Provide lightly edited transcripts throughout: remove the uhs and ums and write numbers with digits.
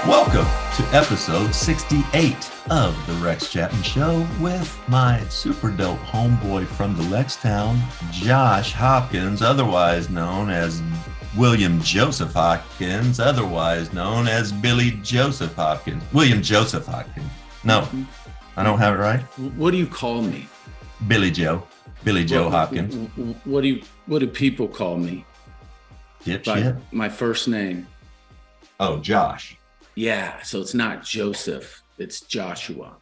Welcome to episode 68 of the Rex Chapman Show with my super dope homeboy from the Lextown, Josh Hopkins, otherwise known as William Joseph Hopkins, otherwise known as Billy Joseph Hopkins. William Joseph Hopkins. No, I don't have it right. What do you call me? Billy Joe Hopkins. What do people call me? Dipshit. My first name. Oh, Josh. Yeah, so it's not Joseph, it's Joshua.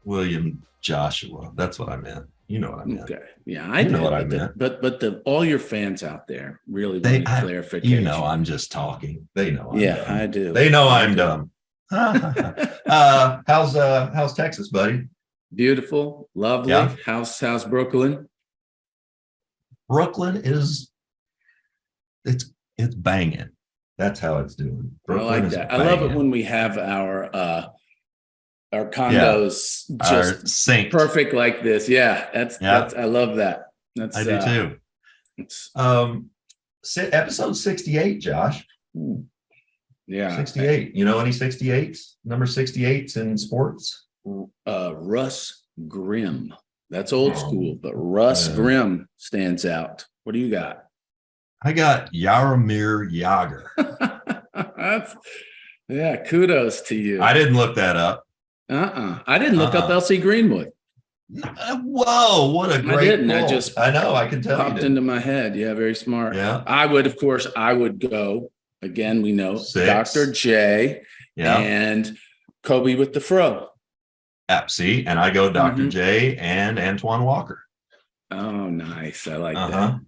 William Joshua. That's what I meant. You know what I meant. Okay. Yeah, I know what I meant. But all your fans out there really want clarification. You know, I'm just talking. They know I'm dumb. I do. They know I'm dumb. How's Texas, buddy? Beautiful, lovely. Yeah. How's Brooklyn? Brooklyn is it's banging. That's how it's doing. Brooklyn I like that. I love it when we have our condos just synced. Perfect like this. Yeah, that's I love that. I do too. Episode 68, Josh. Yeah. 68. You know any 68s? Number 68s in sports? Russ Grimm. That's old school, but Russ Grimm stands out. What do you got? I got Jaromir Jagr. Kudos to you. I didn't look that up. I didn't look up LC Greenwood. Whoa, what a great pull. I know, I can tell popped into my head. Yeah, very smart. Yeah. I would go, again, we know, 6. Dr. J and Kobe with the fro. See, and I go Dr. J and Antoine Walker. Oh, nice. I like that.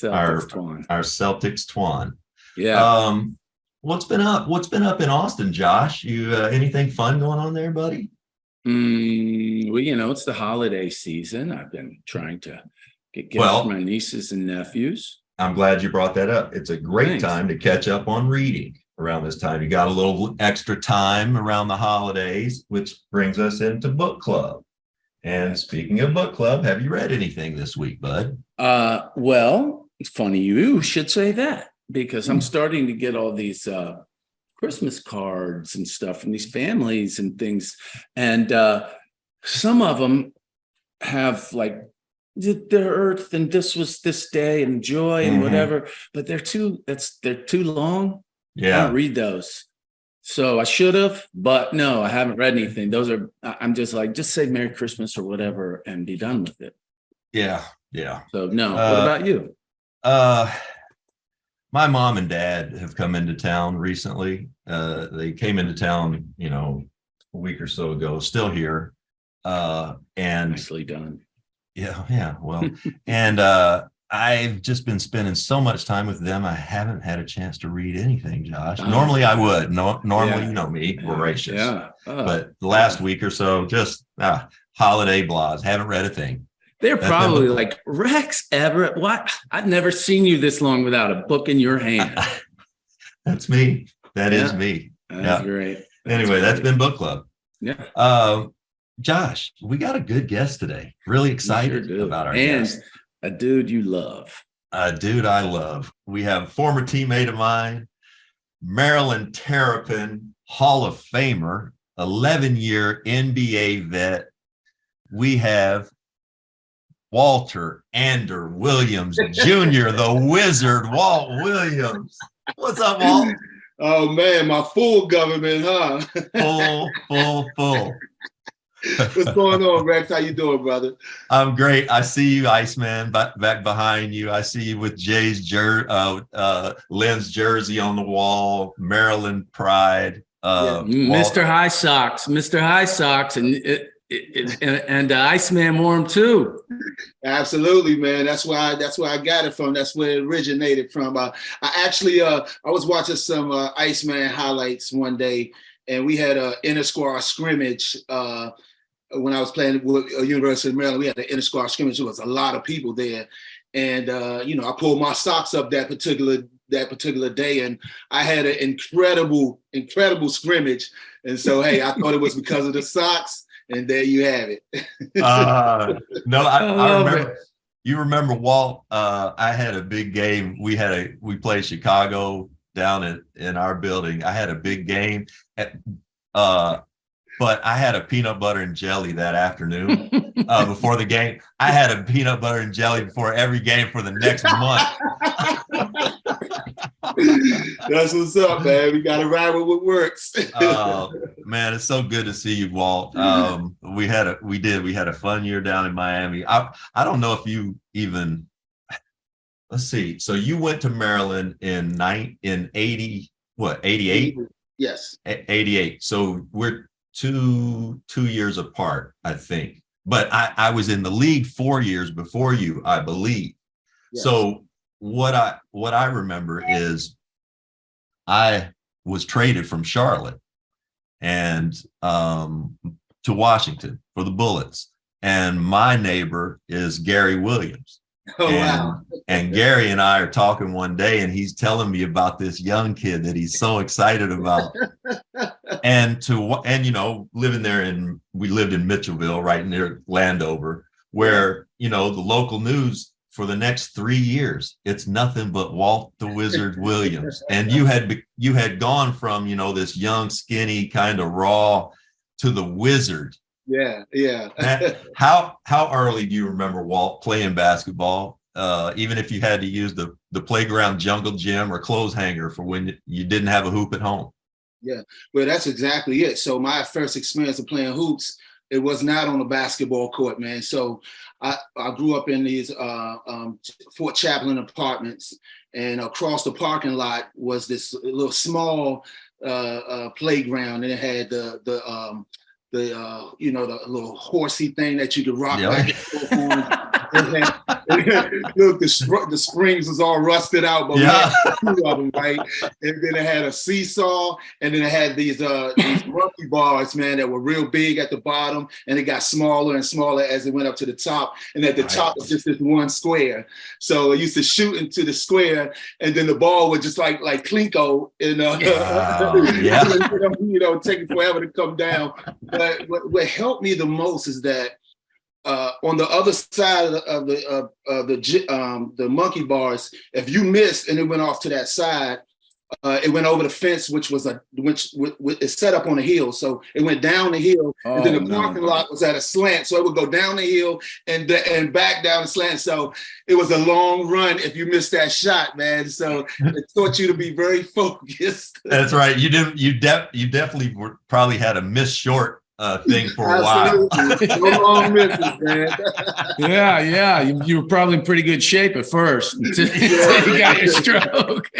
Our Celtics Twan. Yeah. What's been up in Austin, Josh? You anything fun going on there, buddy? Well, it's the holiday season. I've been trying to get gifts for my nieces and nephews. I'm glad you brought that up. It's a great time to catch up on reading around this time. You got a little extra time around the holidays, which brings us into book club. And speaking of book club, have you read anything this week, bud? Well, it's funny you should say that, because I'm starting to get all these Christmas cards and stuff from these families and things. And some of them have like the earth and this was this day and joy and whatever, but they're too long. Yeah. I don't read those. So I should have, but no, I haven't read anything. I'm just like, just say Merry Christmas or whatever and be done with it. Yeah. Yeah. So no, what about you? My mom and dad have come into town recently. They came into town, a week or so ago, still here. And nicely done. Yeah. Well, and I've just been spending so much time with them. I haven't had a chance to read anything, Josh. Normally I would. Normally, you know me, voracious. Yeah. But the last week or so, just holiday blahs. Haven't read a thing. They're probably like, Rex Everett, what? I've never seen you this long without a book in your hand. That's me. That is me. That's great. Anyway, that's been book club. Yeah. Josh, we got a good guest today. Really excited about our guest. A dude you love. A dude I love. We have former teammate of mine, Maryland Terrapin, Hall of Famer, 11-year NBA vet. We have Walter Ander Williams Jr., the wizard, Walt Williams. What's up, Walt? Oh, man, my full government, huh? Full. What's going on, Rex? How you doing, brother? I'm great. I see you, Iceman, back behind you. I see you with Len's jersey on the wall, Maryland pride. Mr. High Socks, and Iceman wore him too. Absolutely, man. That's where I got it from. That's where it originated from. I was watching some Iceman highlights one day, and we had an inter-squad scrimmage. When I was playing with University of Maryland, we had an inter-squad scrimmage. There was a lot of people there, and I pulled my socks up that particular day, and I had an incredible scrimmage. And so, hey, I thought it was because of the socks. And there you have it. No, I remember. You remember, Walt? I had a big game. We played Chicago down in our building. I had a big game, at, but I had a peanut butter and jelly that afternoon before the game. I had a peanut butter and jelly before every game for the next month. That's what's up, man. We got to ride with what works. Man, it's so good to see you, Walt. We had a fun year down in Miami. I don't know if you even, let's see. So you went to Maryland in 88? Yes. 88. So we're two years apart, I think. But I was in the league 4 years before you, I believe. Yes. So what I remember is I was traded from Charlotte and to Washington for the Bullets. And my neighbor is Gary Williams. Oh, wow. And Gary and I are talking one day, and he's telling me about this young kid that he's so excited about. and you know, living there we lived in Mitchellville, right near Landover, where, you know, the local news for the next 3 years, it's nothing but Walt the Wizard Williams. And you had gone from, you know, this young, skinny, kind of raw to the Wizard. Yeah. How early do you remember Walt playing basketball? Even if you had to use the playground jungle gym or clothes hanger for when you didn't have a hoop at home? Yeah, well, that's exactly it. So my first experience of playing hoops, it was not on a basketball court, man. So I grew up in these Fort Chaplain apartments, and across the parking lot was this little small playground, and it had the you know, the little horsey thing that you could rock back and forth on. Look, the springs was all rusted out, but we had two of them, right? And then it had a seesaw, and then it had these monkey bars, man, that were real big at the bottom, and it got smaller and smaller as it went up to the top. And at the top was just this one square. So it used to shoot into the square, and then the ball would just like Klinko, and you know, taking forever to come down. But what helped me the most is that on the other side of the monkey bars, if you missed and it went off to that side, it went over the fence, which is set up on a hill. So it went down the hill, and then the parking lot was at a slant, so it would go down the hill and back down the slant. So it was a long run if you missed that shot, man. So it taught you to be very focused. That's right. You definitely probably had a miss short thing for a while. No long misses, man. Yeah. You were probably in pretty good shape at first until you got your stroke.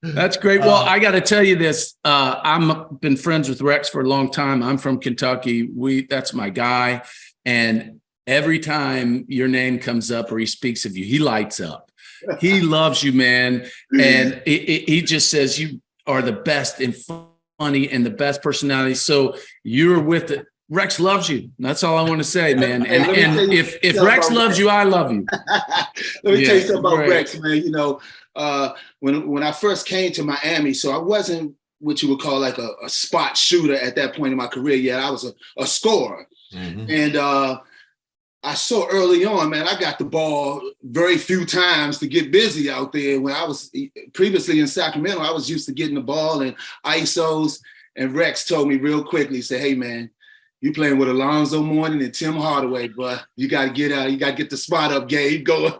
That's great. Well, I got to tell you this. I've been friends with Rex for a long time. I'm from Kentucky. That's my guy. And every time your name comes up or he speaks of you, he lights up. He loves you, man. And he just says you are the best and funny and the best personality. So you're with it. Rex loves you. That's all I want to say, man. And if Rex loves you, I love you. Let me tell you something about Rex, man. You know, when I first came to Miami, so I wasn't what you would call like a spot shooter at that point in my career yet. I was a scorer. Mm-hmm. And I saw early on, man, I got the ball very few times to get busy out there. When I was previously in Sacramento, I was used to getting the ball and ISOs. And Rex told me real quickly, said, "Hey, man, you playing with Alonzo Mourning and Tim Hardaway, but you got to get out. You got to get the spot up game going."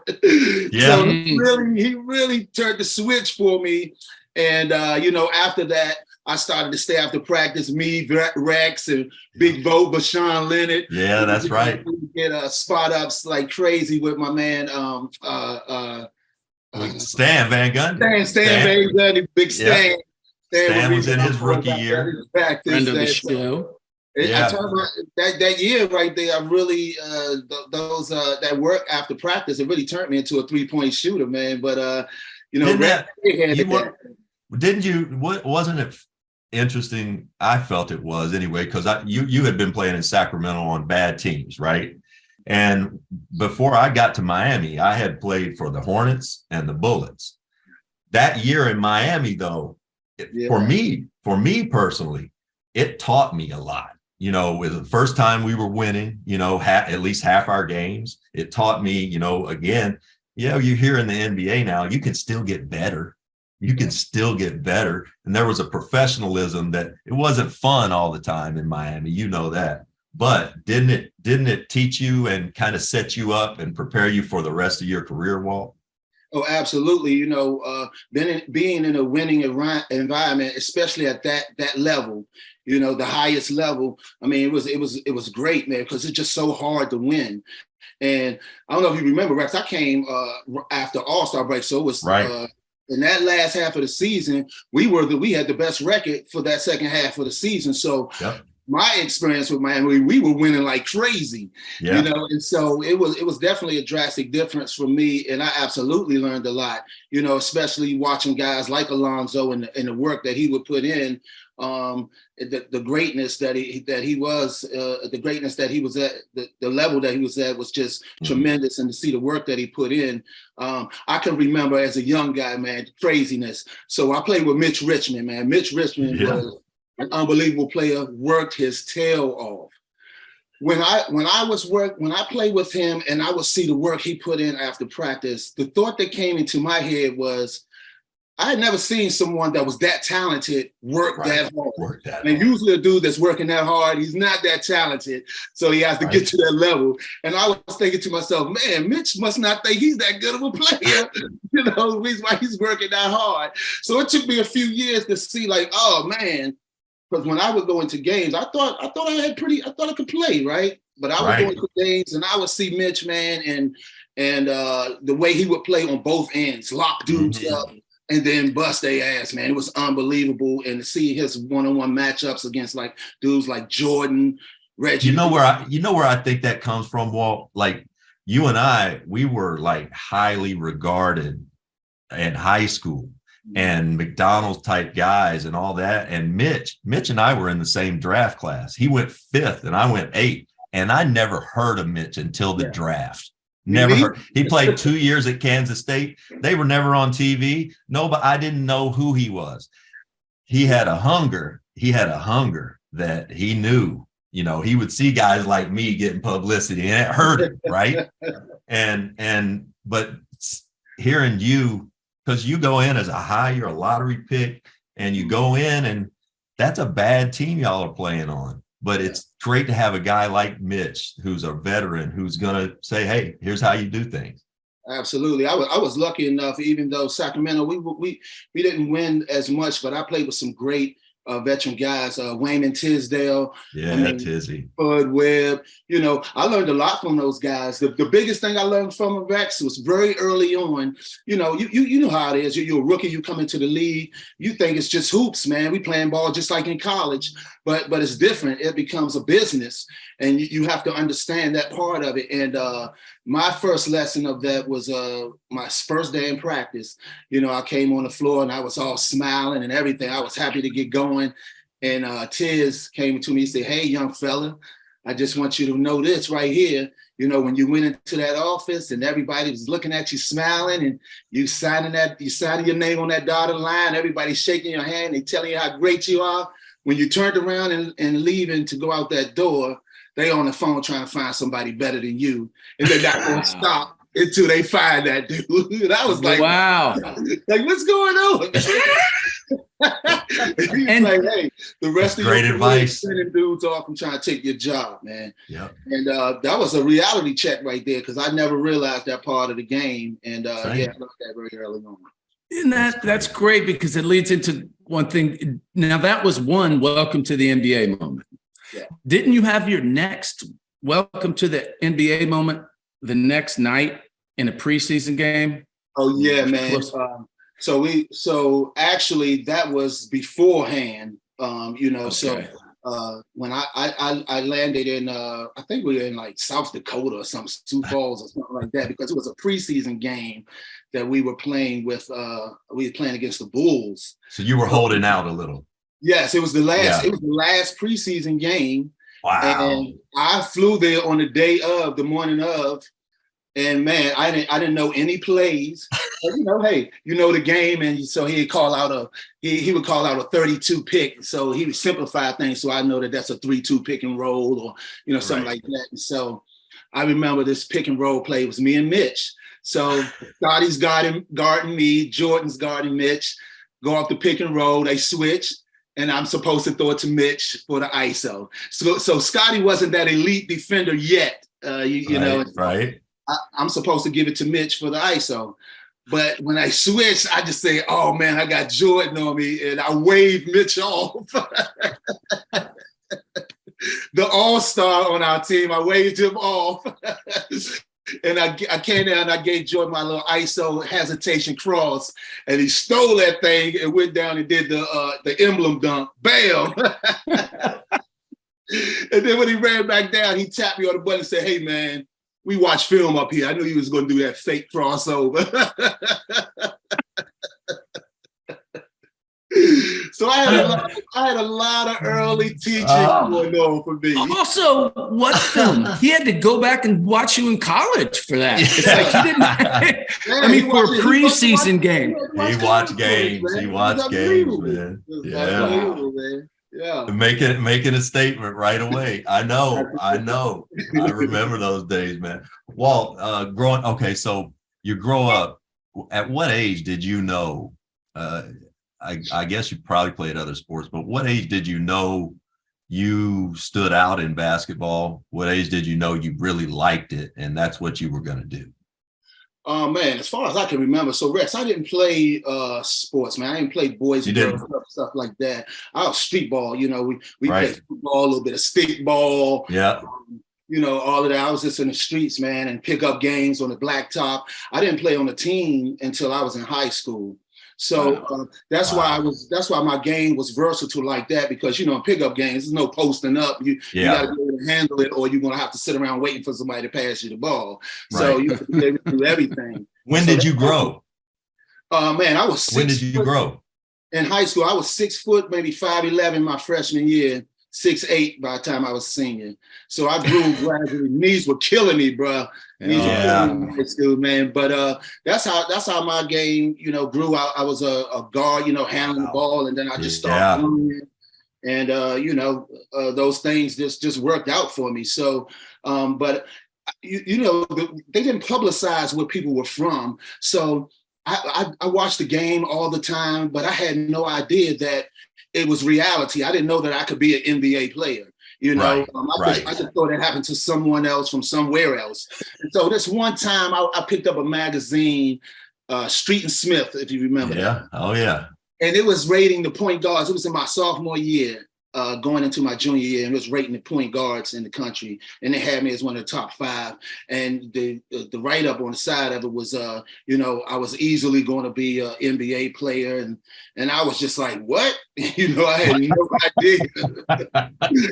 Yeah. So he really turned the switch for me. And, you know, after that, I started to stay after practice, me, Rex, and Big Bo, Bashan Leonard. Yeah, that's right. Get spot ups like crazy with my man, Stan Van Gundy. Stan Van Gundy, big Stan. Yeah. Stan was in his rookie year. Friend of the show. Yeah. I told about that year right there. I really that work after practice, it really turned me into a 3-point shooter, man. But you know, wasn't it interesting? I felt it was anyway, because you had been playing in Sacramento on bad teams, right? And before I got to Miami, I had played for the Hornets and the Bullets. That year in Miami, though, for me personally, it taught me a lot. You know, with the first time we were winning, you know, at least half our games, it taught me, you know, again, you know, you're here in the NBA now, you can still get better. you can still get better. And there was a professionalism that it wasn't fun all the time in Miami. You know that. But didn't it teach you and kind of set you up and prepare you for the rest of your career, Walt? Oh, absolutely. Being in a winning environment, especially at that level, the highest level. I mean, it was great, man, because it's just so hard to win. And I don't know if you remember, Rex, I came after All-Star break, so it was right. In that last half of the season, we had the best record for that second half of the season. So. Yep. My experience with Miami, we were winning like crazy, and so it was definitely a drastic difference for me, and I absolutely learned a lot, especially watching guys like Alonzo and the work that he would put in, the greatness that he was, the greatness that he was at, the level that he was at was just tremendous, and to see the work that he put in, I can remember as a young guy, man, craziness. So I played with Mitch Richmond, man. Mitch Richmond was an unbelievable player, worked his tail off. When I played with him and I would see the work he put in after practice, the thought that came into my head was, I had never seen someone that was that talented work that hard. And usually a dude that's working that hard, he's not that talented. So he has to get to that level. And I was thinking to myself, man, Mitch must not think he's that good of a player. Why he's working that hard. So it took me a few years to see like, oh man, because when I would go into games, I thought I could play, right? But I would go into games and I would see Mitch, man, and the way he would play on both ends, lock dudes up, and then bust their ass, man. It was unbelievable. And to see his one-on-one matchups against like dudes like Jordan, Reggie. You know where I think that comes from, Walt? Like you and I, we were like highly regarded in high school and McDonald's type guys and all that. And Mitch and I were in the same draft class. He went 5th and I went 8th. And I never heard of Mitch until the draft. Never heard. He played 2 years at Kansas State. They were never on TV. No, but I didn't know who he was. He had a hunger. That he knew, he would see guys like me getting publicity and it hurt him, right? But hearing you, because you go in as you're a lottery pick and you go in and that's a bad team y'all are playing on. But it's great to have a guy like Mitch, who's a veteran, who's going to say, hey, here's how you do things. Absolutely. I was lucky enough, even though Sacramento, we didn't win as much, but I played with some great veteran guys, Wayman Tisdale, Tizzy, Bud Webb. I learned a lot from those guys. The biggest thing I learned from Rex was very early on. You know how it is. You're a rookie. You come into the league. You think it's just hoops, man. We playing ball just like in college, but it's different. It becomes a business, and you have to understand that part of it. And my first lesson of that was my first day in practice. I came on the floor and I was all smiling and everything. I was happy to get going. And Tiz came to me and said, hey, young fella, I just want you to know this right here. When you went into that office and everybody was looking at you smiling and you signing your name on that dotted line, everybody's shaking your hand, they telling you how great you are. When you turned around and leaving to go out that door, they on the phone trying to find somebody better than you, and they're not going to stop until they find that dude. And I was like, wow, like what's going on? And like, hey, the rest of great your advice. Sending dudes off and trying to take your job, man. Yeah. And that was a reality check right there because I never realized that part of the game. And I learned that very early on. And that's great because it leads into one thing. Now that was one welcome to the NBA moment. Yeah. Didn't you have your next welcome to the NBA moment the next night in a preseason game? Oh yeah, man. So actually that was beforehand. Okay. So when I landed in I think we were in like South Dakota or something, Sioux Falls or something like that, because it was a preseason game that we were playing with. We were playing against the Bulls. So you were holding out a little. Yes, it was the last. Yeah. It was the last preseason game. Wow! And I flew there on the morning of, and man, I didn't know any plays. But, hey, the game, and so he would call out a 32 pick. So he would simplify things, so I know that's a 3-2 pick and roll, or something like that. And so I remember this pick and roll play was me and Mitch. So Scotty's guarding me, Jordan's guarding Mitch. go off the pick and roll, they switch, and I'm supposed to throw it to Mitch for the ISO. So Scotty wasn't that elite defender yet, you know. Right. I'm supposed to give it to Mitch for the ISO. But when I switch, I just say, oh man, I got Jordan on me, and I wave Mitch off. The all-star on our team, I waved him off. And I came down and I gave Jordan my little ISO hesitation cross, and he stole that thing and went down and did the emblem dunk. Bam! And then when he ran back down, he tapped me on the butt and said, hey man, we watch film up here. I knew he was going to do that fake crossover. So I had a lot of early teaching going on for me. Also, what film? He had to go back and watch you in college for that. It's like he didn't. I mean, for a preseason game. He watched games. He watched games, man. Yeah. Making a statement right away. I know. I remember those days, man. Walt, so you grow up. At what age did you know? I guess you probably played other sports, but what age did you know you stood out in basketball? What age did you know you really liked it, and that's what you were going to do? Man, as far as I can remember, so Rex, I didn't play sports, man. I didn't play boys and girls stuff like that. I was street ball, you know. We played football, a little bit of stick ball. Yeah. You know, all of that. I was just in the streets, man, and pick up games on the blacktop. I didn't play on the team until I was in high school. So that's why my game was versatile like that, because, you know, in pickup games, there's no posting up. You got to be able to handle it, or you're going to have to sit around waiting for somebody to pass you the ball. So you have to be able to do everything. When did you grow? Man, I was 6 When did you grow? In high school, I was 6 foot, maybe 5'11" my freshman year, 6'8" by the time I was senior. So I grew gradually. Knees were killing me, bro. Knees were killing me in high school, man. But that's how my game, you know, grew. I was a guard, you know, handling the ball, and then I just started running. And you know, those things just worked out for me. So, but you know, they didn't publicize where people were from. So I watched the game all the time, but I had no idea that it was reality. I didn't know that I could be an NBA player. You know, I just thought it happened to someone else from somewhere else. And so this one time I picked up a magazine, Street and Smith, if you remember that. Oh, yeah. And it was rating the point guards. It was in my sophomore year, going into my junior year, and it was rating the point guards in the country. And they had me as one of the top 5. And the write-up on the side of it was, you know, I was easily going to be an NBA player. And I was just like, what? You know, I had no idea.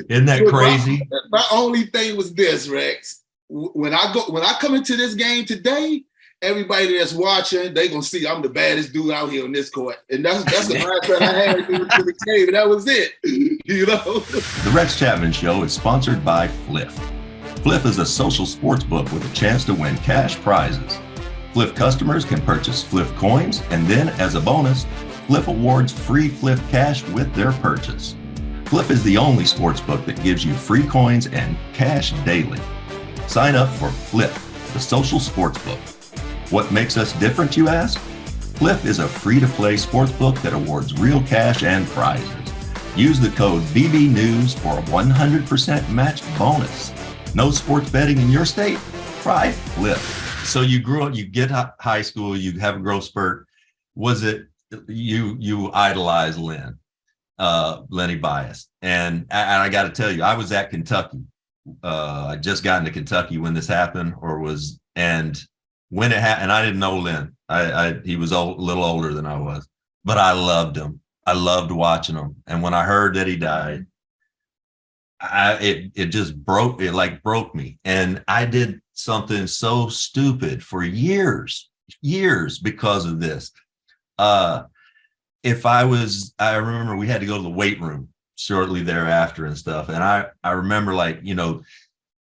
Isn't that crazy? My only thing was this, Rex. When I come into this game today, everybody that's watching, they gonna see I'm the baddest dude out here on this court. And that's the mindset I had to the game, and that was it. You know? The Rex Chapman Show is sponsored by Fliff. Fliff is a social sports book with a chance to win cash prizes. Fliff customers can purchase Fliff coins, and then as a bonus, Fliff awards free Fliff cash with their purchase. Fliff is the only sports book that gives you free coins and cash daily. Sign up for Fliff, the social sports book. What makes us different, you ask? Fliff is a free-to-play sportsbook that awards real cash and prizes. Use the code BBNews for a 100% match bonus. No sports betting in your state? Try Fliff. So you grew up, you get high school, you have a growth spurt. Was it you idolized Len Bias? And I got to tell you, I was at Kentucky. I just got into Kentucky when this happened, when it happened, and I didn't know Len. He was a little older than I was, but I loved him. I loved watching him. And when I heard that he died, it just broke me. And I did something so stupid for years because of this. I remember we had to go to the weight room shortly thereafter and stuff. And I remember, like, you know,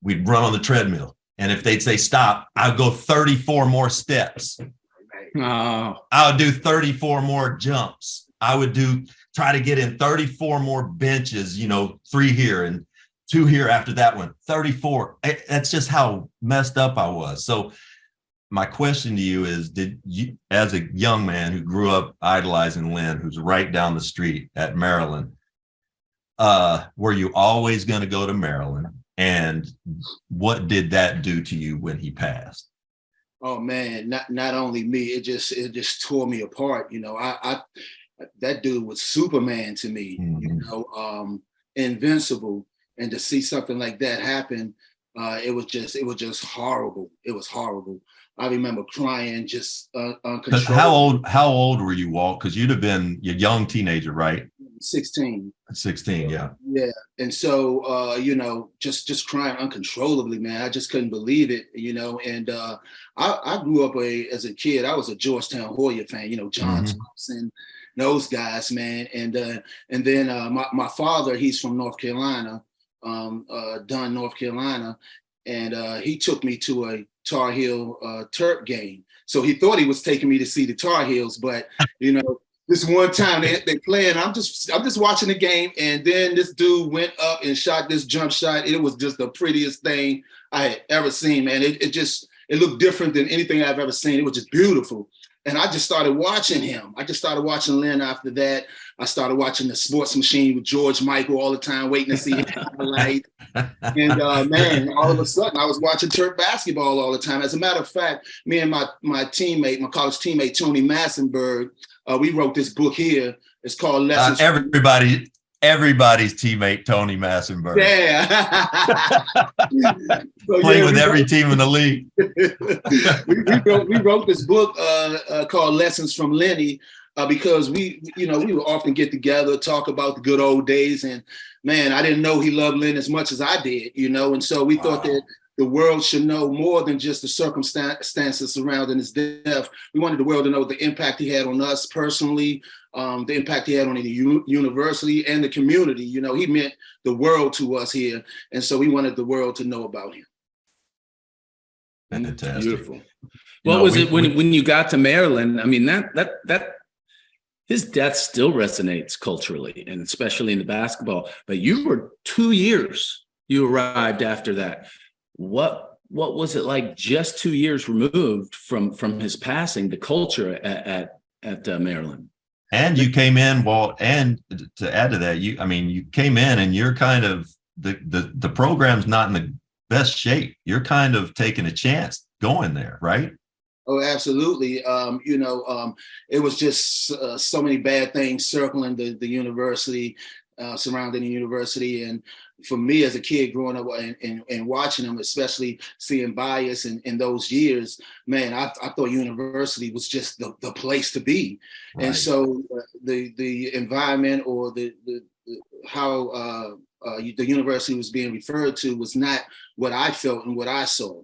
we'd run on the treadmill. And if they'd say stop, I'd go 34 more steps. I would do 34 more jumps. I would try to get in 34 more benches, you know, 3 here and 2 here after that one, 34. That's just how messed up I was. So my question to you is, did you, as a young man who grew up idolizing Len, who's right down the street at Maryland, were you always going to go to Maryland? And what did that do to you when he passed? Oh man, not only me, it just tore me apart. You know, I that dude was Superman to me. Mm-hmm. You know, invincible, and to see something like that happen, it was just horrible. It was horrible. I remember crying just uncontrollable. How old were you, Walt? Because you'd have been a young teenager, right? 16. 16, yeah. Yeah. And so, you know, just crying uncontrollably, man. I just couldn't believe it, you know. And I grew up as a kid, I was a Georgetown Hoya fan, you know, John Thompson, those guys, man. And then my father, he's from North Carolina, Dunn, North Carolina. And he took me to a Tar Heel Terp game. So he thought he was taking me to see the Tar Heels, but, you know, this one time they playing, I'm just watching the game, and then this dude went up and shot this jump shot. It was just the prettiest thing I had ever seen, man. It looked different than anything I've ever seen. It was just beautiful. And I just started watching him. I just started watching Len after that. I started watching the Sports Machine with George Michael all the time, waiting to see highlight. And man, all of a sudden I was watching Terp basketball all the time. As a matter of fact, me and my college teammate, Tony Massenberg, we wrote this book here. It's called Lessons. Everybody's teammate, Tony Massenberg. Yeah. Playing with every team in the league. we wrote this book called Lessons from Lenny because we would often get together, talk about the good old days. And man, I didn't know he loved Len as much as I did, you know. And so we thought that the world should know more than just the circumstances surrounding his death. We wanted the world to know the impact he had on us personally, the impact he had on the university and the community. You know, he meant the world to us here. And so we wanted the world to know about him. Fantastic. Beautiful. What was it when you got to Maryland? I mean, that his death still resonates culturally, and especially in the basketball. But you were 2 years, you arrived after that. What was it like just 2 years removed from his passing, the culture at Maryland? And you came in, Walt, and to add to that, you came in and you're kind of the program's not in the best shape. You're kind of taking a chance going there, right? Oh, absolutely. It was just so many bad things circling the university, surrounding the university. And for me as a kid growing up and watching them, especially seeing Bias in those years, man, I thought university was just the place to be. Right. And so the environment or how the university was being referred to was not what I felt and what I saw.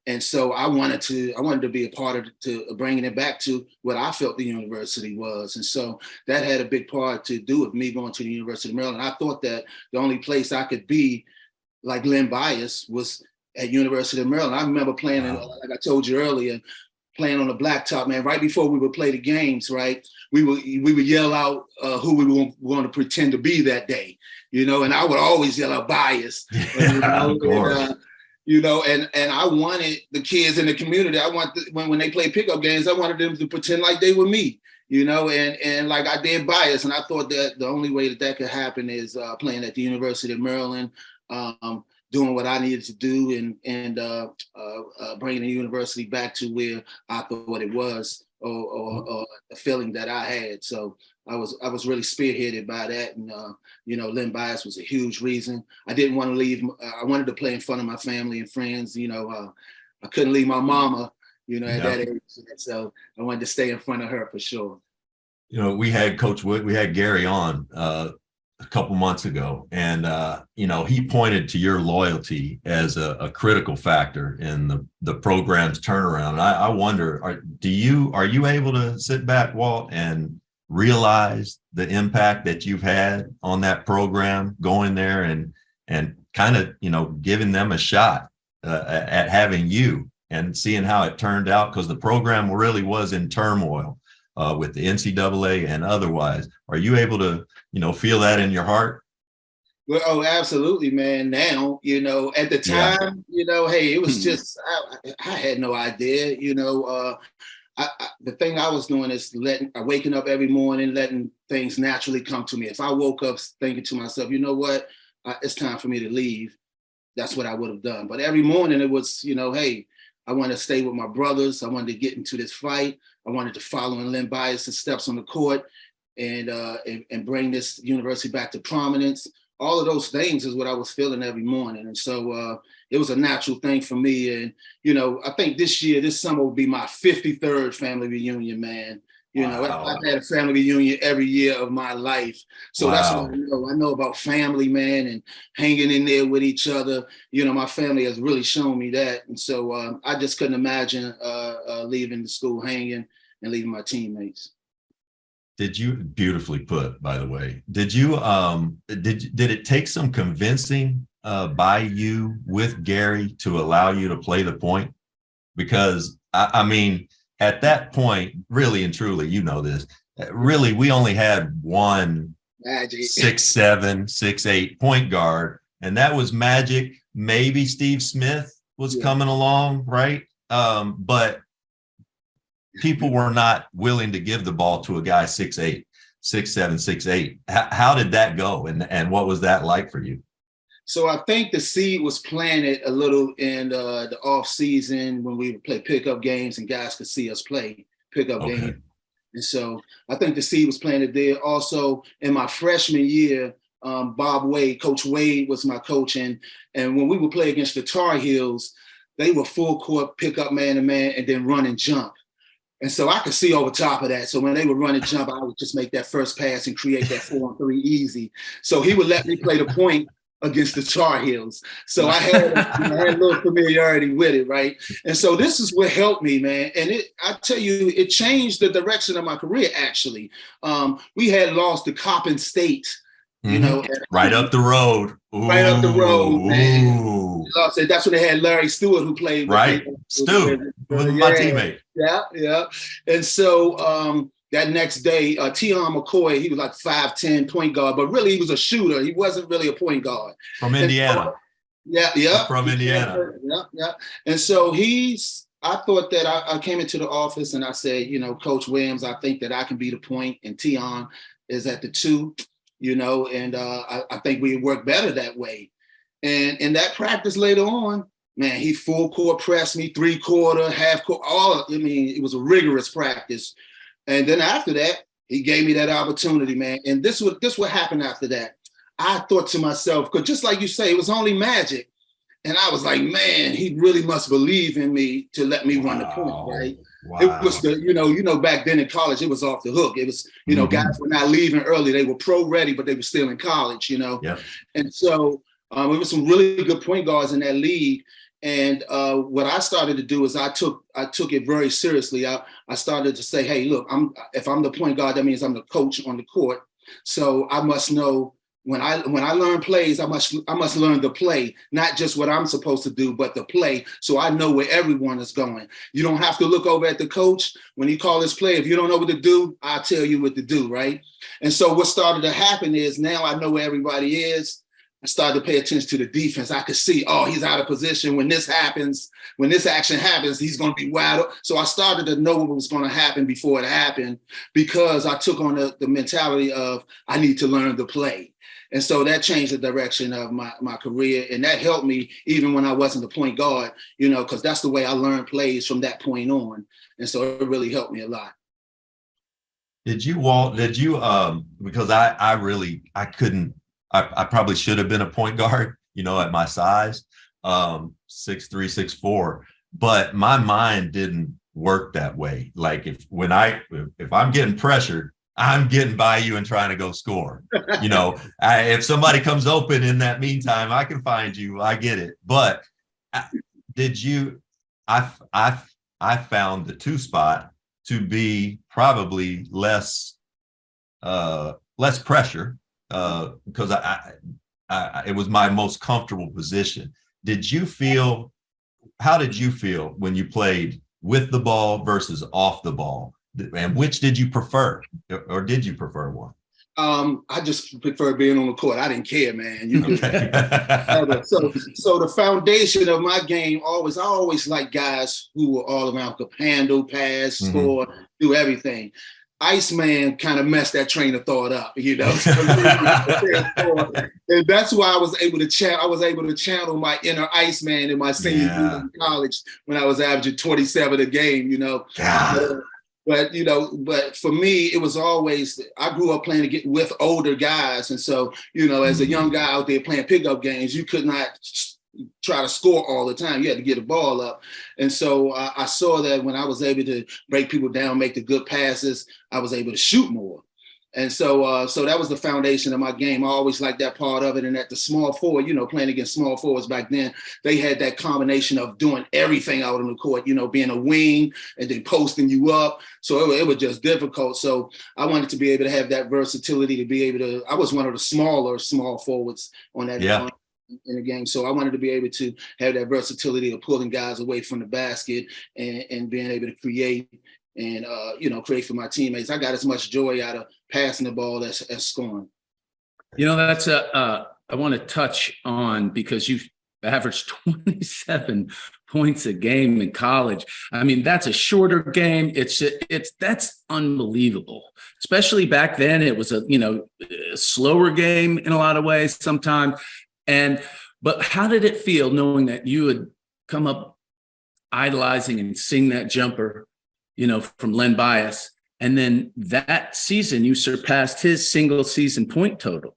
And so I wanted to be a part of to bringing it back to what I felt the university was. And so that had a big part to do with me going to the University of Maryland. I thought that the only place I could be like Len Bias was at University of Maryland. I remember playing, like I told you earlier, playing on the blacktop, man. Right before we would play the games, right, we would yell out who we were going to pretend to be that day, you know. And I would always yell out Bias, of course. And I wanted the kids in the community. I want when they play pickup games, I wanted them to pretend like they were me, you know, and like I did Bias. And I thought that the only way that could happen is playing at the University of Maryland, doing what I needed to do, and bringing the university back to where I thought it was, or the feeling that I had. So I was really spearheaded by that, and Len Bias was a huge reason. I didn't want to leave. I wanted to play in front of my family and friends. You know, I couldn't leave my mama, you know, at that age. So I wanted to stay in front of her for sure. You know, we had Gary on a couple months ago, and he pointed to your loyalty as a critical factor in the program's turnaround. And I wonder, are you able to sit back, Walt, and realize the impact that you've had on that program going there and kind of giving them a shot at having you and seeing how it turned out, because the program really was in turmoil with the NCAA and otherwise. Are you able to feel that in your heart? Well, oh, absolutely, man. Now, at the Yeah. time, hey, it was just I had no idea. The thing I was doing is waking up every morning, letting things naturally come to me. If I woke up thinking to myself, you know what, it's time for me to leave, that's what I would have done. But every morning it was, hey, I want to stay with my brothers. I wanted to get into this fight. I wanted to follow in Len Bias' steps on the court and bring this university back to prominence. All of those things is what I was feeling every morning. And so it was a natural thing for me. And, I think this summer will be my 53rd family reunion, man. Wow. I've had a family reunion every year of my life. So that's what I know. I know about family, man, and hanging in there with each other. My family has really shown me that. And so I just couldn't imagine leaving the school hanging and leaving my teammates. Beautifully put, by the way, did it take some convincing by you with Gary to allow you to play the point? Because I mean, at that point, really and truly, this, really, we only had one Magic 6'7", 6'8" point guard, and that was Magic. Maybe Steve Smith was coming along, right? But people were not willing to give the ball to a guy 6'8", 6'7", 6'8". How did that go? And what was that like for you? So I think the seed was planted a little in the off season when we would play pickup games and guys could see us play pickup games. And so I think the seed was planted there. Also in my freshman year, Bob Wade, Coach Wade was my coach. And when we would play against the Tar Heels, they were full court, pickup man to man, and then run and jump. And so I could see over top of that. So when they would run and jump, I would just make that first pass and create that 4-on-3 easy. So he would let me play the point against the Tar Heels. So I had a little familiarity with it, right? And so this is what helped me, man. And I tell you, it changed the direction of my career, actually. We had lost to Coppin State, right up the road. Ooh, right up the road, man. That's when they had Larry Stewart, who played. Right, Stu, my teammate. Yeah. And so that next day, Tion McCoy, he was like 5'10" point guard, but really he was a shooter. He wasn't really a point guard. From Indiana. From Indiana. Yeah. And so I thought that I came into the office and I said, Coach Williams, I think that I can be the point and Tion is at the 2, and I think we work better that way. And in that practice later on, man, he full court pressed me, 3/4, half court, it was a rigorous practice. And then after that, he gave me that opportunity, man. And this what happened after that. I thought to myself, because just like you say, it was only Magic. And I was like, man, he really must believe in me to let me run the point, right? Wow. It was back then in college, it was off the hook. It was, guys were not leaving early. They were pro ready, but they were still in college, Yeah. And so there was some really good point guards in that league. And what I started to do is I took it very seriously. I started to say, hey, look, if I'm the point guard, that means I'm the coach on the court. So I must know when I learn plays, I must learn the play, not just what I'm supposed to do, but the play. So I know where everyone is going. You don't have to look over at the coach when he calls his play. If you don't know what to do, I'll tell you what to do, right? And so what started to happen is now I know where everybody is. I started to pay attention to the defense. I could see, he's out of position. When this happens, when this action happens, he's going to be wide. So I started to know what was going to happen before it happened because I took on the mentality of I need to learn the play. And so that changed the direction of my career. And that helped me even when I wasn't the point guard, because that's the way I learned plays from that point on. And so it really helped me a lot. Did you, Walt, because I couldn't, I probably should have been a point guard, at my size, 6'3", 6'4", but my mind didn't work that way. Like if I'm getting pressured, I'm getting by you and trying to go score. If somebody comes open in that meantime, I can find you. I get it. But I found the 2 spot to be probably less pressure. Because it was my most comfortable position. How did you feel when you played with the ball versus off the ball? And which did you prefer, or did you prefer one? I just prefer being on the court. I didn't care, man. You could. Okay. So the foundation of my game I always liked guys who were all around, could handle, pass, score, do everything. Iceman kind of messed that train of thought up, you know. And that's why I was able to channel my inner Iceman in my senior year in college when I was averaging 27 a game, you know. But for me, it was always, I grew up playing with older guys. And so, you know, as a young guy out there playing pickup games, you could not try to score all the time. You had to get the ball up. And so I saw that when I was able to break people down, make the good passes, I was able to shoot more. And so that was the foundation of my game. I always liked that part of it. And at the small forward, you know, playing against small forwards back then, they had that combination of doing everything out on the court, you know, being a wing and then posting you up. So it was just difficult. So I wanted to be able to have that versatility to be able to, I was one of the small forwards on that in the game. So I wanted to be able to have that versatility of pulling guys away from the basket and being able to create and, create for my teammates. I got as much joy out of passing the ball as scoring. You know, that's I want to touch on, because you've averaged 27 points a game in college. I mean, that's a shorter game. That's unbelievable. Especially back then, it was a slower game in a lot of ways sometimes. But how did it feel knowing that you had come up idolizing and seeing that jumper, from Len Bias, and then that season you surpassed his single season point total?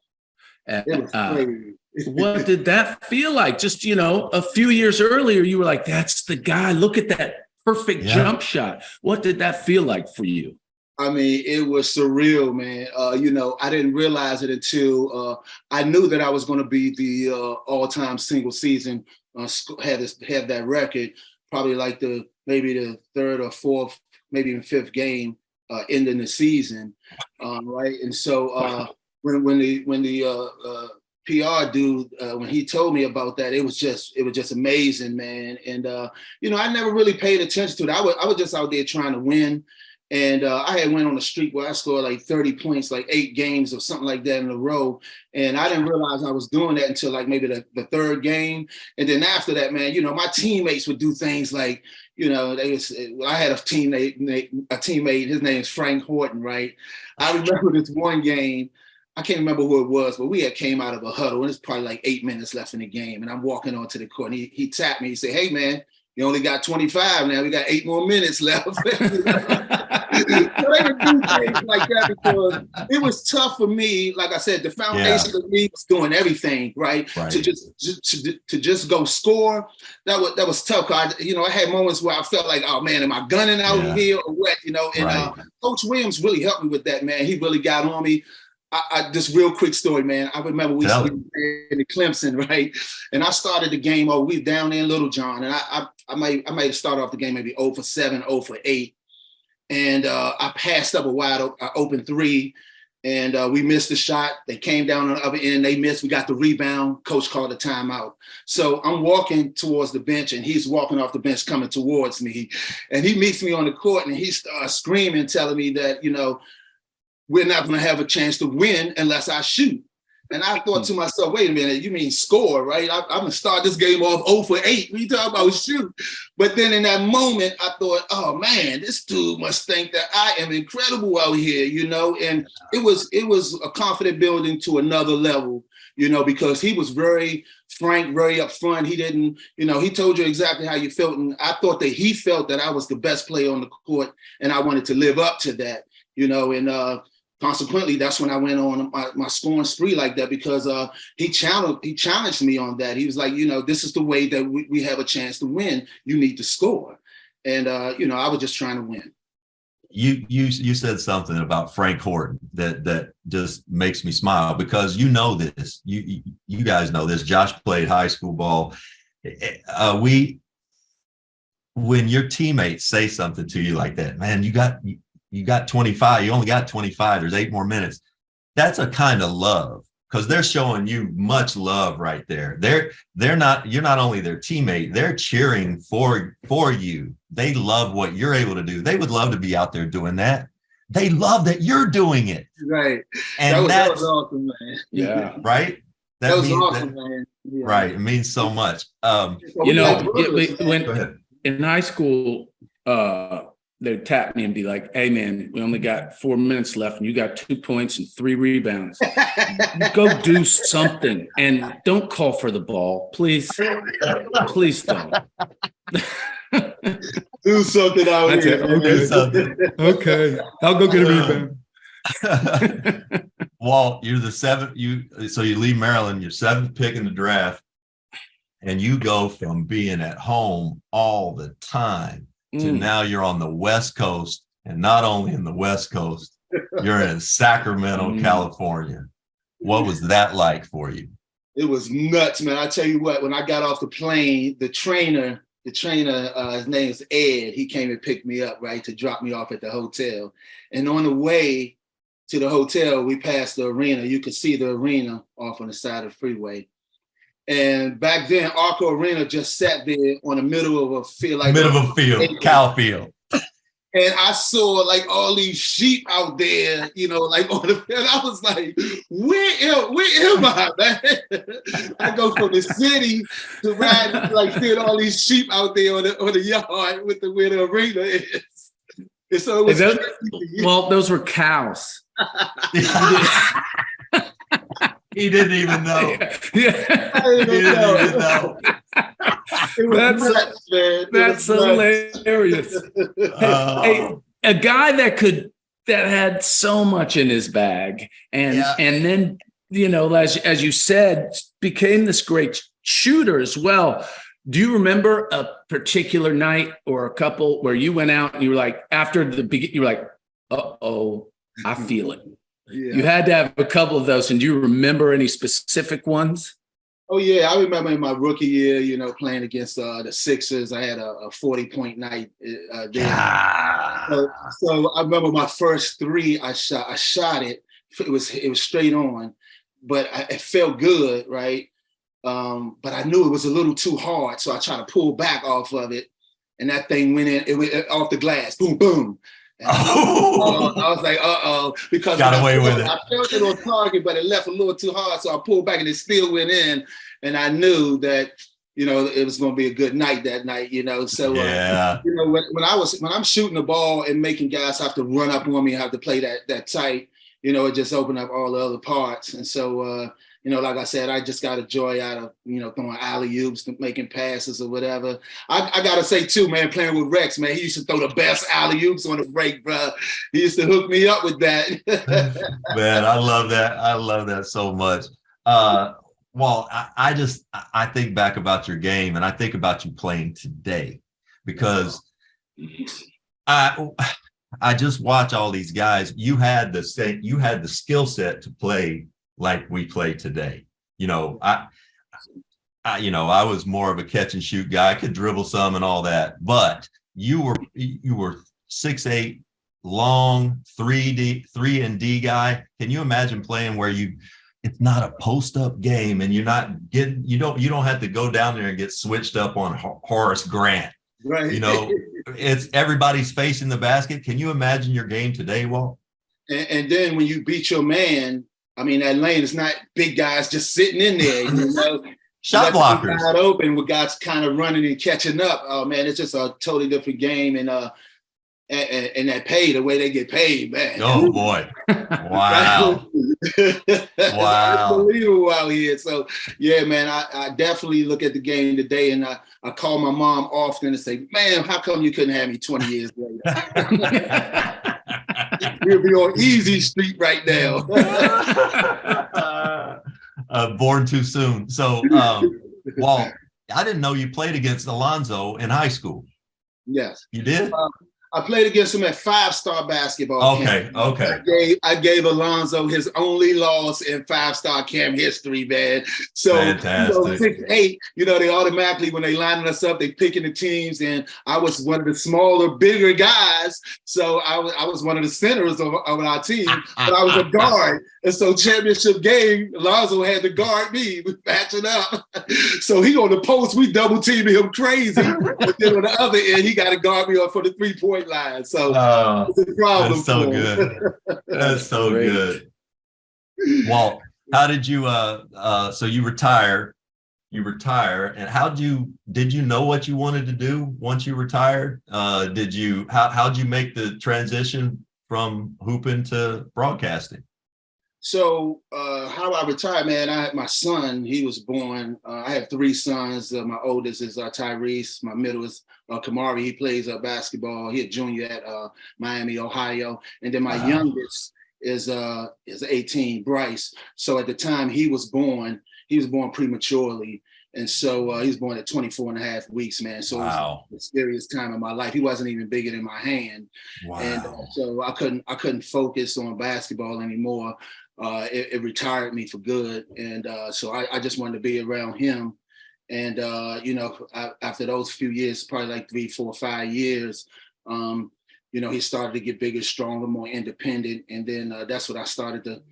What did that feel like? Just, a few years earlier, you were like, that's the guy. Look at that perfect jump shot. What did that feel like for you? I mean, it was surreal, man. I didn't realize it until I knew that I was going to be the all-time single season, have that record, probably like maybe the third or fourth, maybe even fifth game ending the season, right? And so when the PR dude, when he told me about that, it was just amazing, man. And I never really paid attention to it. I was just out there trying to win. And I had went on a streak where I scored like 30 points, like 8 games or something like that in a row. And I didn't realize I was doing that until like maybe the third game. And then after that, man, my teammates would do things like, I had a teammate, his name is Frank Horton, right? I remember this one game, I can't remember who it was, but we had came out of a huddle and it's probably like 8 minutes left in the game. And I'm walking onto the court and he tapped me, he said, "Hey man, you only got 25 now. We got 8 more minutes left." So they would do things like that because it was tough for me. Like I said, the foundation of me was doing everything, right? To just go score. That was tough. I had moments where I felt like, oh man, am I gunning out here or what? And Coach Williams really helped me with that, man. He really got on me. This real quick story, man. I remember we were in Clemson, right? And I started the game. We were down there in Little John, and I might have started off the game maybe 0 for 7, 0 for 8. And I passed up a wide open 3, and we missed the shot. They came down on the other end. They missed. We got the rebound. Coach called a timeout. So I'm walking towards the bench, and he's walking off the bench coming towards me. And he meets me on the court, and he starts screaming, telling me that, we're not going to have a chance to win unless I shoot. And I thought to myself, wait a minute, you mean score, right? I'm going to start this game off 0 for 8. What are you talking about, shoot? But then in that moment, I thought, oh man, this dude must think that I am incredible out here, And it was a confident building to another level, because he was very frank, very upfront. He didn't, he told you exactly how you felt. And I thought that he felt that I was the best player on the court and I wanted to live up to that, and consequently, that's when I went on my scoring spree like that because he challenged me on that. He was like, this is the way that we have a chance to win. You need to score. And, I was just trying to win. You said something about Frank Horton that just makes me smile because this. You guys know this. Josh played high school ball. When your teammates say something to you like that, man, you got 25, you only got 25, there's 8 more minutes. That's a kind of love because they're showing you much love right there. You're not only their teammate, they're cheering for you. They love what you're able to do. They would love to be out there doing that. they love that you're doing it. Right. And that was awesome, man. Yeah. Right. That was awesome, man. Yeah. Right. It means so much. You know, when Go ahead. in high school, they'd tap me and be like, "Hey, man, we only got 4 minutes left, and you got 2 points and 3 rebounds. Go do something, and don't call for the ball, please. Please don't." Do something out here. Okay, I'll go get a rebound. Walt, you're the seventh. So you leave Maryland. You're 7th pick in the draft, and you go from being at home all the time to now you're on the West Coast, and not only in the West Coast, you're in Sacramento, California. What was that like for you? It was nuts, man. I tell you what, when I got off the plane, the trainer, his name is Ed. He came and picked me up, right, to drop me off at the hotel. And on the way to the hotel, we passed the arena. You could see the arena off on the side of the freeway. And back then, Arco Arena just sat there on the middle of a field, cow field. And I saw like all these sheep out there, you know, like on the field. I was like, where am I, man? I go from the city to ride, like seeing all these sheep out there on the yard with where the arena is. And so it was well, those were cows. He didn't even know. Yeah. He didn't even know. That's hilarious. Hey, a guy that had so much in his bag, and then, you know, as you said, became this great shooter as well. Do you remember a particular night or a couple where you went out and you were like, after the beginning, you were like, uh-oh, I feel it. Yeah. You had to have a couple of those. And do you remember any specific ones? Oh, yeah. I remember in my rookie year, you know, playing against the Sixers. I had a 40-point night there. So I remember my first 3, I shot it. It was straight on, but it felt good, right? But I knew it was a little too hard. So I tried to pull back off of it. And that thing went in, it went off the glass. Boom, boom. I was like, because got away with it. I felt it on target, but it left a little too hard. So I pulled back and it still went in. And I knew that, you know, it was going to be a good night that night, you know. So, you know, when I'm shooting the ball and making guys have to run up on me and have to play that tight, you know, it just opened up all the other parts. And so, you know, like I said, I just got a joy out of, you know, throwing alley-oops, making passes or whatever. I got to say, too, man, playing with Rex, man, he used to throw the best alley-oops on the break, bro. He used to hook me up with that. Man, I love that. I love that so much. Well, I think back about your game, and I think about you playing today, because I just watch all these guys. You had the skill set to play like we play today. You know, I was more of a catch and shoot guy. I could dribble some and all that, but you were 6'8", long, 3 and D guy. Can you imagine playing where it's not a post up game and you don't have to go down there and get switched up on Horace Grant. Right. You know, it's everybody's facing the basket. Can you imagine your game today, Walt? And then when you beat your man, I mean, that lane is not big guys just sitting in there, you know. Shot blockers. Wide open with guys kind of running and catching up. Oh man, it's just a totally different game, and that pay, the way they get paid, man. Oh boy! Wow! Wow! Unbelievable out here. So yeah, man, I definitely look at the game today, and I call my mom often and say, "Man, how come you couldn't have me 20 years later?" We'll be on Easy Street right now. Born too soon. So, Walt, I didn't know you played against Alonzo in high school. Yes. You did? I played against him at 5-star basketball camp. Okay. I gave Alonzo his only loss in 5-star camp history, man. So, fantastic. 6'8", you know, they automatically, when they lining us up, they picking the teams, and I was one of the smaller, bigger guys. So I was one of the centers of our team, but I was a guard. And so championship game, Alonzo had to guard me. We matching up. So he on the post, we double teaming him crazy. But then on the other end, he got to guard me up for the 3-point 3-point line. So Oh, it's a problem. that's so for him. good. That's so Great. good. Walt, how did you so you retire, and did you know what you wanted to do once you retired? How'd you make the transition from hooping to broadcasting? So how I retired, man, I had my son, he was born, I have 3 sons. My oldest is Tyrese, my middle is Kamari, he plays basketball, he's a junior at Miami, Ohio. And then my youngest is 18, Bryce. So at the time he was born prematurely. And so he was born at 24 and a half weeks, man. So it was the scariest time of my life. He wasn't even bigger than my hand. Wow. And so I couldn't focus on basketball anymore. It retired me for good. And so I just wanted to be around him. And, after those few years, probably like 3, 4, 5 years, he started to get bigger, stronger, more independent. And then that's what I started to,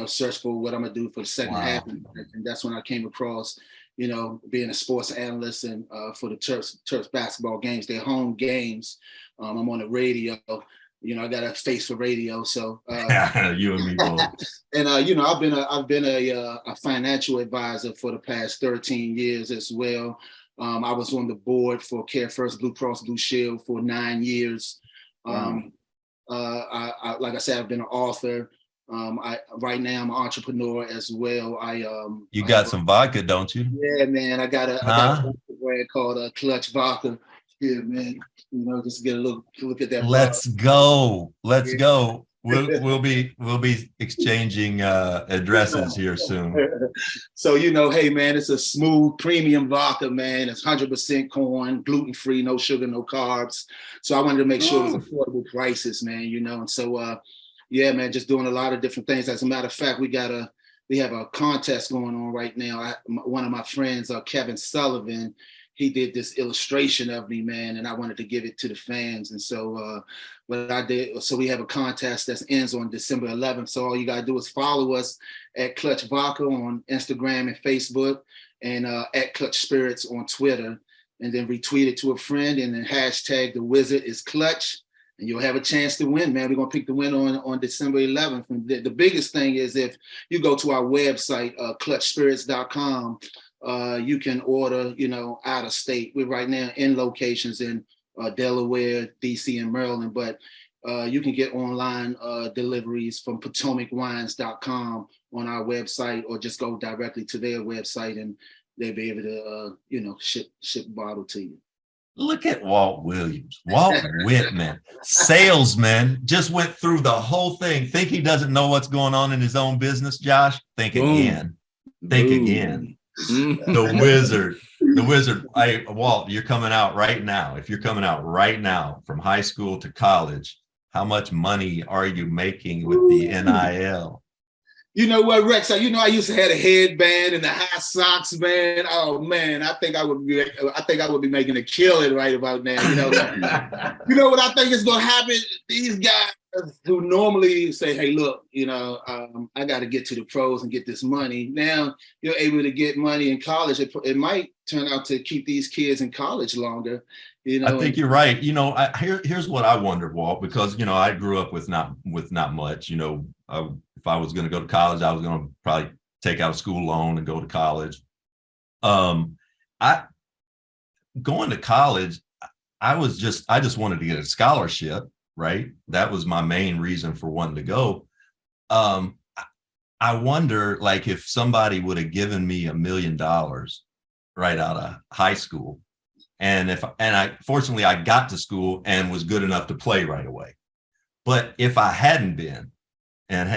search for what I'm going to do for the second half. And that's when I came across, being a sports analyst and for the Terps basketball games, their home games. I'm on the radio. I got a face for radio, so you and me both. And I've been a financial advisor for the past 13 years as well. I was on the board for Care First Blue Cross Blue Shield for 9 years. Like I said, I've been an author. Right now I'm an entrepreneur as well. You got some vodka, don't you? Yeah, man. I got a brand called Clutch Vodka. Yeah, man. Just get a look at that. Let's go. We'll be exchanging addresses here soon. So hey man, it's a smooth premium vodka, man. It's 100% corn, gluten free, no sugar, no carbs. So I wanted to make sure it was affordable prices, man. And so yeah, man, just doing a lot of different things. As a matter of fact, we have a contest going on right now. One of my friends, Kevin Sullivan, he did this illustration of me, man, and I wanted to give it to the fans. And so what I did, so we have a contest that ends on December 11th. So all you got to do is follow us at Clutch Vodka on Instagram and Facebook, and at Clutch Spirits on Twitter, and then retweet it to a friend, and then hashtag the wizard is Clutch, and you'll have a chance to win, man. We're going to pick the winner on December 11th. And the biggest thing is if you go to our website, clutchspirits.com, you can order, out of state. We're right now in locations in Delaware, DC, and Maryland, but you can get online deliveries from PotomacWines.com on our website, or just go directly to their website and they'll be able to, ship a bottle to you. Look at Walt Williams, Walt Whitman, salesman, just went through the whole thing. Think he doesn't know what's going on in his own business, Josh? Think again. The wizard. Hey, Walt, you're coming out right now. If you're coming out right now from high school to college, how much money are you making with the NIL? You know what, Rex? I used to have a headband and the high socks, man. Oh man, I think I would be making a killing right about now. You know what I think is gonna happen? These guys who normally say, "Hey, look, I got to get to the pros and get this money." Now you're able to get money in college. It might turn out to keep these kids in college longer. I think you're right. Here's what I wondered, Walt, because I grew up with not much. If I was going to go to college, I was going to probably take out a school loan and go to college. Going to college, I just wanted to get a scholarship, right? That was my main reason for wanting to go. I wonder, like, if somebody would have given me $1 million right out of high school, and fortunately I got to school and was good enough to play right away. But if I hadn't been, and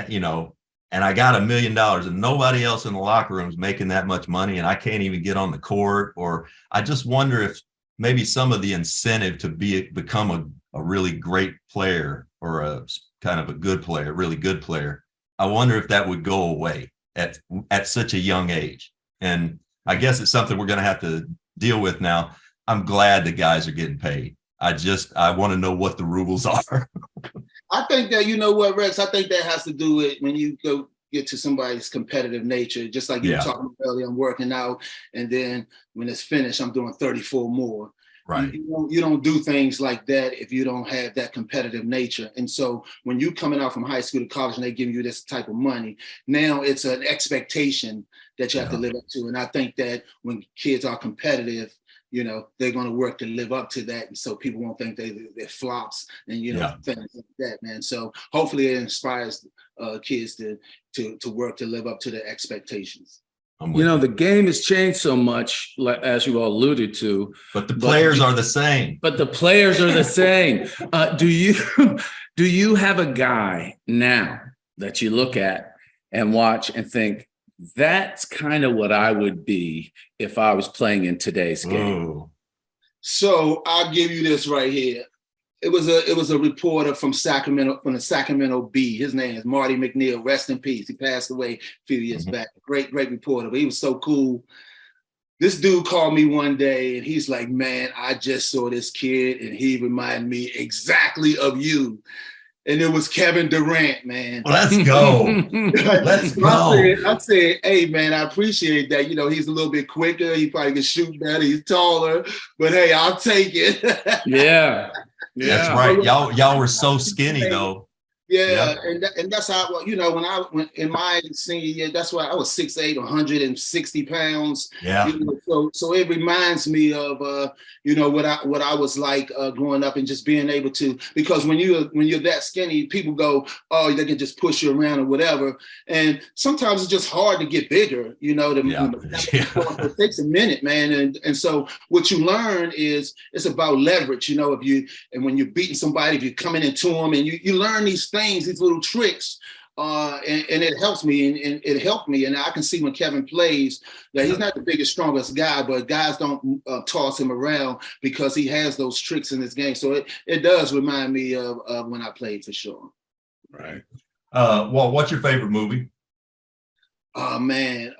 I got $1 million and nobody else in the locker room is making that much money, and I can't even get on the court, or I just wonder if maybe some of the incentive to become a really great player, or a kind of a good player, really good player, I wonder if that would go away at such a young age. And I guess it's something we're going to have to deal with now. I'm glad the guys are getting paid. I want to know what the rules are. I think that, what, Rex, I think that has to do with when you get to somebody's competitive nature, just like you were talking about earlier, I'm working out, and then when it's finished, I'm doing 34 more. Right. You don't do things like that if you don't have that competitive nature. And so when you coming out from high school to college and they give you this type of money, now it's an expectation that you have to live up to. And I think that when kids are competitive, they're going to work to live up to that. And so people won't think they're flops and, things like that, man. So hopefully it inspires kids to work to live up to their expectations. The game has changed so much, as you all alluded to. But the players are the same. Do you have a guy now that you look at and watch and think, that's kind of what I would be if I was playing in today's game? Ooh. So I'll give you this right here. It was a reporter from Sacramento, from the Sacramento Bee. His name is Marty McNeil. Rest in peace. He passed away a few years back. Great reporter. But he was so cool. This dude called me one day and he's like, man, I just saw this kid and he reminded me exactly of you. And it was Kevin Durant, man. Well, let's go. Let's go. I said, hey, man, I appreciate that. He's a little bit quicker. He probably can shoot better. He's taller. But hey, I'll take it. Yeah. That's right. Y'all were so skinny, though. Yeah, and that's how, when I went in my senior year, that's why I was 6'8", 160 pounds. Yeah. So it reminds me of what I was like growing up and just being able to, because when you're that skinny, people go, oh, they can just push you around or whatever. And sometimes it's just hard to get bigger, It takes a minute, man. And so what you learn is it's about leverage, when you're beating somebody, if you're coming into them and you learn these things, these little tricks, and it helps me, and it helped me. And I can see when Kevin plays that he's not the biggest, strongest guy, but guys don't toss him around because he has those tricks in his game. So it does remind me of when I played, for sure. Right. Well, what's your favorite movie? Oh man,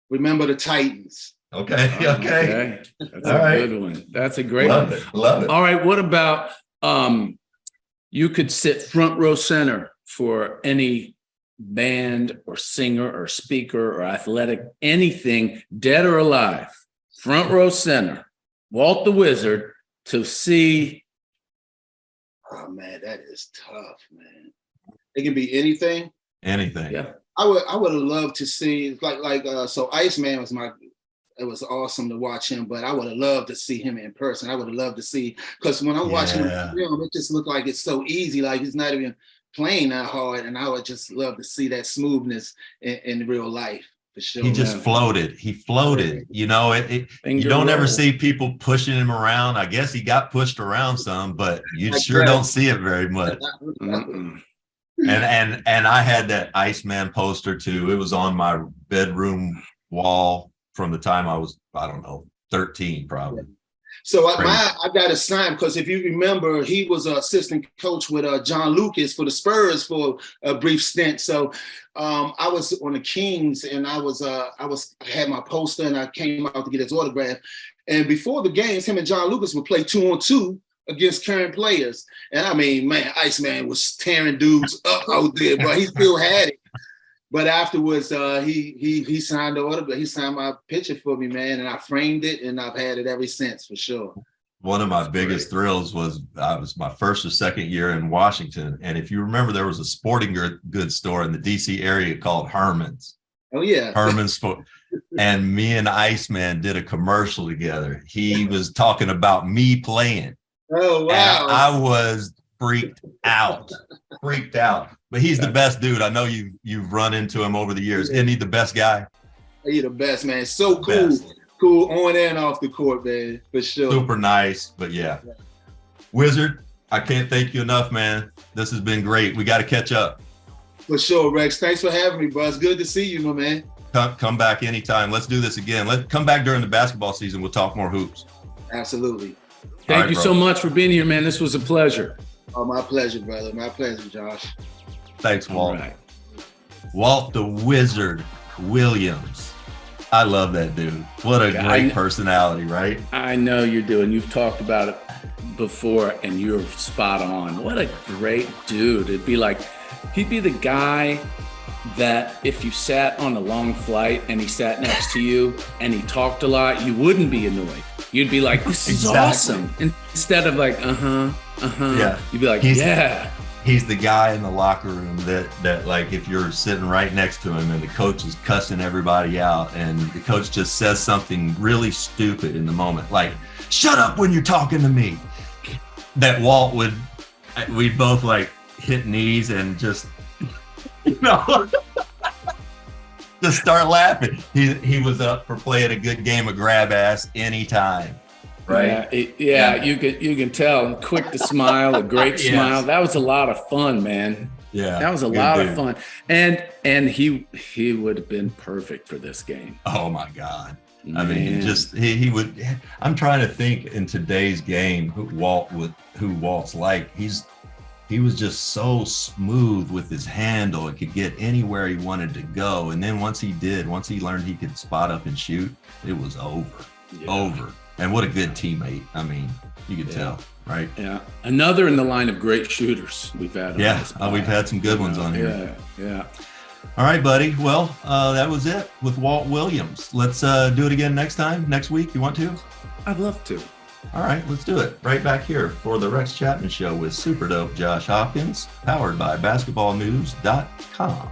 Remember the Titans. Okay. That's a good one. That's a great one. Love it. All right. What about you could sit front row center for any band or singer or speaker or athletic, anything, dead or alive, front row center, Walt the Wizard, to see. Oh man, that is tough, man. It can be anything. Anything. Yeah. I would have loved to see so Iceman was it was awesome to watch him, but I would have loved to see him in person. I would have loved to see, because when I'm watching him, it just looked like it's so easy, like he's not even playing that hard. And I would just love to see that smoothness in real life, for sure. He just floated. He floated. You don't ever see people pushing him around. I guess he got pushed around some, but you sure don't see it very much. And I had that Iceman poster too. It was on my bedroom wall from the time I was, 13 probably. So I got a sign, because if you remember, he was an assistant coach with John Lucas for the Spurs for a brief stint. So I was on the Kings, and I had my poster, and I came out to get his autograph. And before the games, him and John Lucas would play 2-on-2 against current players. And I mean, man, Iceman was tearing dudes up out there, but he still had it. But afterwards, he signed the autograph. He signed my picture for me, man, and I framed it, and I've had it ever since, for sure. One of my biggest thrills was I was my first or second year in Washington, and if you remember, there was a sporting goods store in the D.C. area called Herman's. Oh yeah, Herman's Sport. And me and Iceman did a commercial together. He was talking about me playing. Oh wow! And I was freaked out. But he's the best dude. I know you've run into him over the years. Isn't he the best guy? He's the best, man. So cool. Best. Cool on and off the court, man, for sure. Super nice, but yeah. Wizard, I can't thank you enough, man. This has been great. We got to catch up. For sure, Rex. Thanks for having me, bro. It's good to see you, my man. Come back anytime. Let's do this again. Let's come back during the basketball season. We'll talk more hoops. Absolutely. Thank you so much for being here, man. This was a pleasure. Oh, my pleasure, brother. My pleasure, Josh. Thanks, Walt. Right. Walt the Wizard Williams. I love that dude. What a great personality, right? I know you do, and you've talked about it before, and you're spot on. What a great dude. He'd be the guy that if you sat on a long flight and he sat next to you and he talked a lot, you wouldn't be annoyed. You'd be like, this is awesome. Instead of like, Yeah. You'd be like, He's the guy in the locker room that like if you're sitting right next to him and the coach is cussing everybody out and the coach just says something really stupid in the moment, like, shut up when you're talking to me. That Walt we'd both like hit knees and just, just start laughing. He was up for playing a good game of grab ass anytime. Right. You can tell. Quick to smile, a great smile. That was a lot of fun, man. Yeah, that was a lot of fun. And he would have been perfect for this game. Oh my God. Man. I mean, just he would. I'm trying to think in today's game who Walt's like. He was just so smooth with his handle. It could get anywhere he wanted to go. And then once he learned he could spot up and shoot, it was over. Over. And what a good teammate. I mean, you could tell, right? Yeah. Another in the line of great shooters we've had. We've had some good ones on here. Yeah. All right, buddy. Well, that was it with Walt Williams. Let's do it again next week. You want to? I'd love to. All right, let's do it. Right back here for the Rex Chapman Show with super dope Josh Hopkins, powered by basketballnews.com.